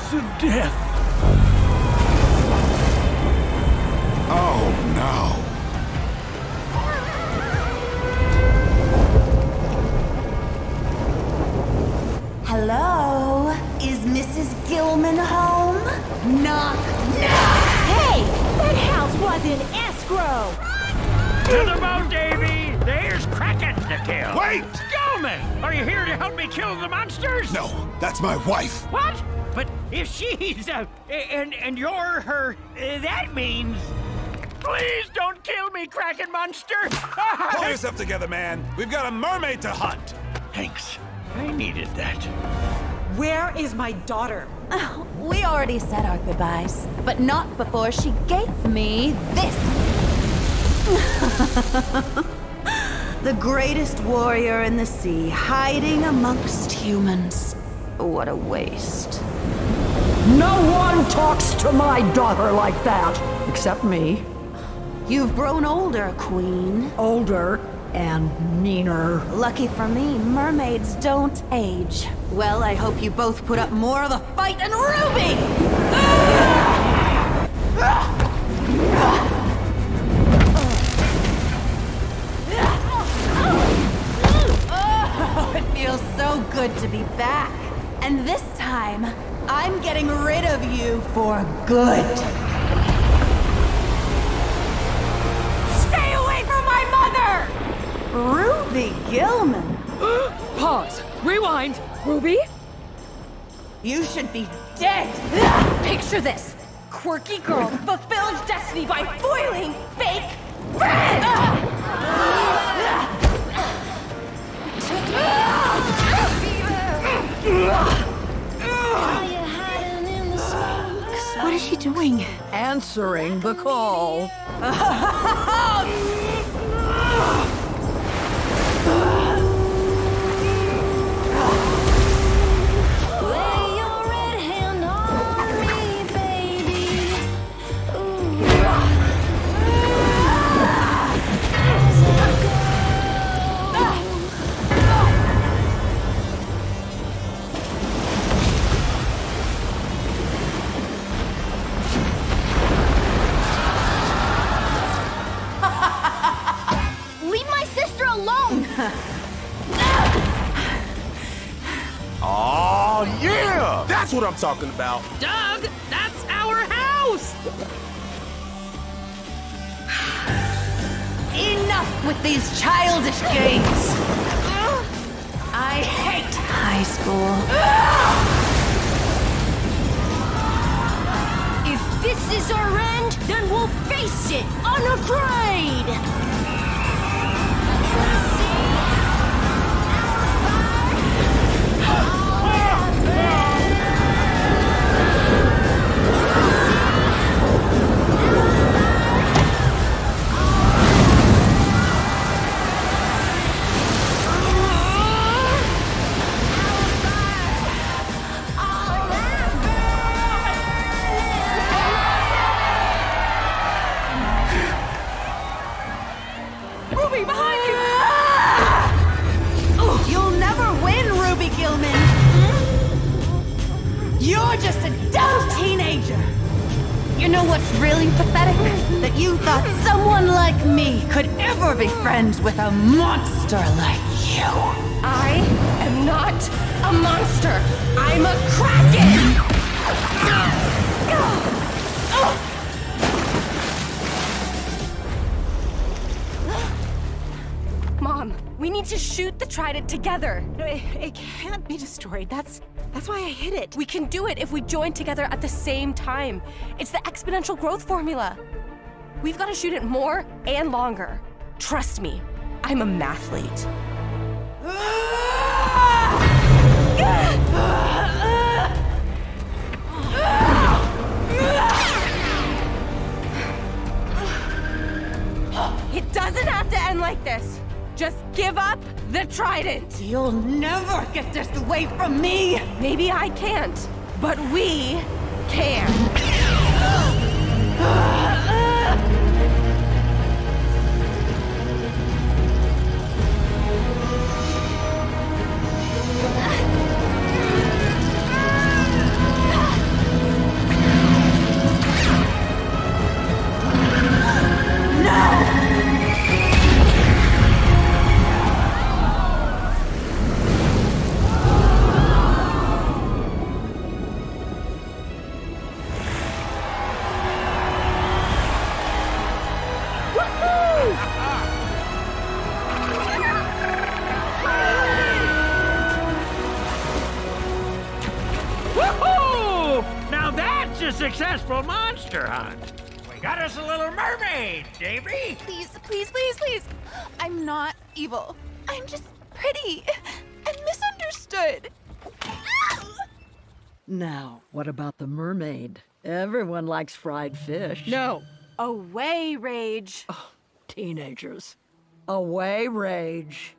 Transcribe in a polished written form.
kiss of death. Oh, no. Hello? Is Mrs. Gillman home? Knock, knock! Hey! That house was in escrow! To the boat, Davy! There's Kraken to kill! Wait! Gillman! Are you here to help me kill the monsters? No, that's my wife. What? But if she's, and you're her, that means... Please don't kill me, Kraken monster! Pull yourself together, man. We've got a mermaid to hunt. Thanks. I needed that. Where is my daughter? Oh, we already said our goodbyes, but not before she gave me this. The greatest warrior in the sea, hiding amongst humans. What a waste. No one talks to my daughter like that, except me. You've grown older, Queen. Older and meaner. Lucky for me, mermaids don't age. Well, I hope you both put up more of a fight than Ruby! Oh, it feels so good to be back. And this time, I'm getting rid of you for good. Stay away from my mother! Ruby Gillman. Pause. Rewind. Ruby? You should be dead. Picture this. Quirky girl fulfills destiny by foiling fake friends! What is she doing? Answering the call. Leave my sister alone! Oh, yeah! That's what I'm talking about. Doug, that's our house! Enough with these childish games! I hate high school. If this is our end, then we'll face it unafraid! Ruby, behind you! You'll never win, Ruby Gillman! You're just a dumb teenager! You know what's really pathetic? That you thought someone like me could ever be friends with a monster like you! I am not a monster! I'm a Kraken! Mom, we need to shoot the trident together. It can't be destroyed. That's why I hid it. We can do it if we join together at the same time. It's the exponential growth formula. We've got to shoot it more and longer. Trust me, I'm a mathlete. It doesn't have to end like this. Just give up the trident. You'll never get this away from me! Maybe I can't, but we can. a successful monster hunt. We got us a little mermaid, Davy. Please, please, please, please. I'm not evil. I'm just pretty and misunderstood. Now, what about the mermaid? Everyone likes fried fish. No. Away, Rage. Teenagers. Away, Rage.